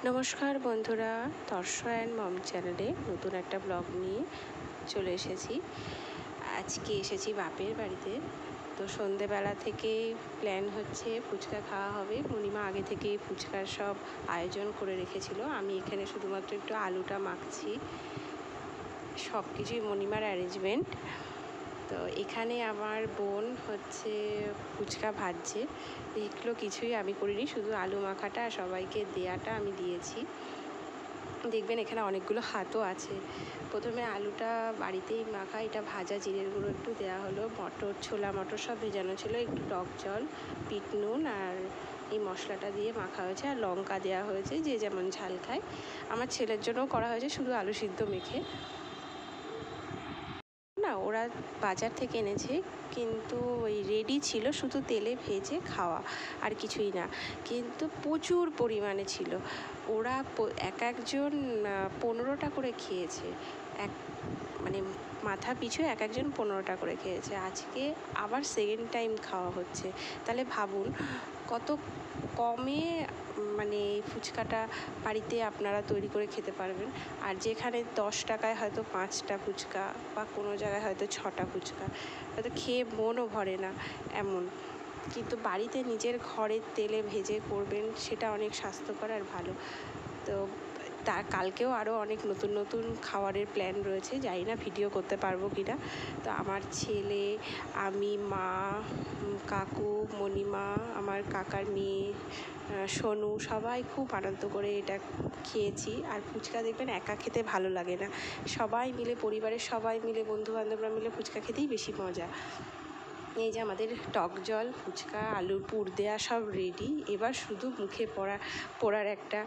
নমস্কার বন্ধুরা, তর্ষা and mom চ্যানেলে নতুন একটা ব্লগ নিয়ে চলে এসেছি। আজকে এসেছি বাপের বাড়িতে। তো সন্ধেবেলা থেকে প্ল্যান হচ্ছে ফুচকা খাওয়া হবে। মণিমা আগে থেকে ফুচকার সব আয়োজন করে রেখেছিল। আমি এখানে শুধুমাত্র একটু আলুটা মাখছি। সব কিছুই মণিমার অ্যারেঞ্জমেন্ট। তো এখানে আমার বোন হচ্ছে ফুচকা ভাজছে। এগুলো কিছুই আমি করিনি, শুধু আলু মাখাটা আর সবাইকে দেয়াটা আমি দিয়েছি। দেখবেন এখানে অনেকগুলো হাতও আছে। প্রথমে আলুটা বাড়িতেই মাখা, এটা ভাজা জিরের গুঁড়ো একটু দেওয়া হলো, মটর ছোলা মটর সব ভেজানো ছিল, একটু টক জল, বিট নুন আর এই মশলাটা দিয়ে মাখা হয়েছে, আর লঙ্কা দেওয়া হয়েছে যে যেমন ঝাল খায়। আমার ছেলের জন্যও করা হয়েছে শুধু আলু সিদ্ধ মেখে। না, ওরা বাজার থেকে এনেছে, কিন্তু ওই রেডি ছিল, শুধু তেলে ভেজে খাওয়া আর কিছুই না। কিন্তু প্রচুর পরিমাণে ছিল। ওরা এক একজন 15টা করে খেয়েছে। মানে মাথা পিছু এক একজন 15টা করে খেয়েছে। আজকে আবার সেকেন্ড টাইম খাওয়া হচ্ছে। তাহলে ভাবুন কত কমে মানে এই ফুচকাটা বাড়িতে আপনারা তৈরি করে খেতে পারবেন। আর যেখানে 10 টাকায় হয়তো 5টা ফুচকা বা কোনো জায়গায় হয়তো 6টা ফুচকা, হয়তো খেয়ে মনও ভরে না এমন। কিন্তু বাড়িতে নিজের ঘরের তেলে ভেজে করবেন, সেটা অনেক স্বাস্থ্যকর আর ভালো। তো কালকেও আরও অনেক নতুন নতুন খাবারের প্ল্যান রয়েছে, জানি না ভিডিও করতে পারবো কি না। তো আমার ছেলে, আমি, মা, কাকু, মণিমা, আমার কাকার মেয়ে সোনু, সবাই খুব আনন্দ করে এটা খেয়েছি। আর ফুচকা দেখবেন একা খেতে ভালো লাগে না, সবাই মিলে, পরিবারের সবাই মিলে, বন্ধুবান্ধবরা মিলে ফুচকা খেতেই বেশি মজা। এই যে আমাদের টক জল, ফুচকা, আলুর পুর দেওয়া সব রেডি। এবার শুধু মুখে পড়ার একটা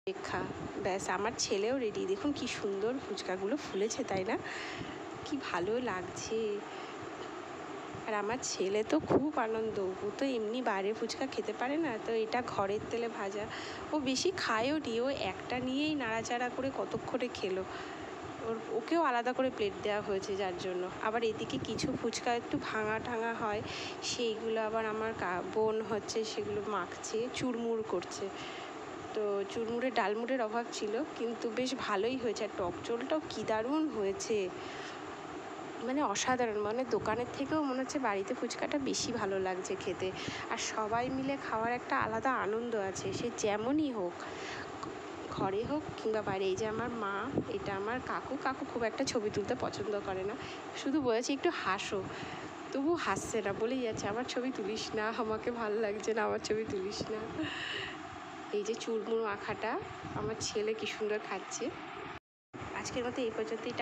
অপেক্ষা, ব্যাস। আমার ছেলেও রেডি। দেখুন কি সুন্দর ফুচকাগুলো ফুলেছে, তাই না? কি ভালো লাগছে। আর আমার ছেলে তো খুব আনন্দ, ও তো এমনি বাইরে ফুচকা খেতে পারে না, তো এটা ঘরের তেলে ভাজা, ও বেশি খায়ও নি, ও একটা নিয়েই নাড়াচাড়া করে কতক্ষণে খেলো। ওকেও আলাদা করে প্লেট দেওয়া হয়েছে যার জন্য। আবার এদিকে কিছু ফুচকা একটু ভাঙা ঠাঙা হয়, সেইগুলো আবার আমার বোন হচ্ছে সেগুলো মাখছে, চুরমুর করছে। তো চুরমুরে ডালমুড়ের অভাব ছিল, কিন্তু বেশ ভালোই হয়েছে। আর টক ঝোলটাও কী দারুণ হয়েছে, মানে অসাধারণ। মানে দোকানের থেকেও মনে হচ্ছে বাড়িতে ফুচকাটা বেশি ভালো লাগছে খেতে। আর সবাই মিলে খাওয়ার একটা আলাদা আনন্দ আছে, সে যেমনই হোক, ঘরে হোক কিংবা বাইরে। এই যে আমার মা, এটা আমার কাকু খুব একটা ছবি তুলতে পছন্দ করে না, শুধু বলেছে একটু হাসো, তবু হাসছে না, বলেই যাচ্ছে আমার ছবি তুলিস না, আমাকে ভালো লাগছে না, আমার ছবি তুলিস না। এই যে চুরমুর মাখাটা আমার ছেলে কি সুন্দর খাচ্ছে। আজকের মতো এই পর্যন্তই।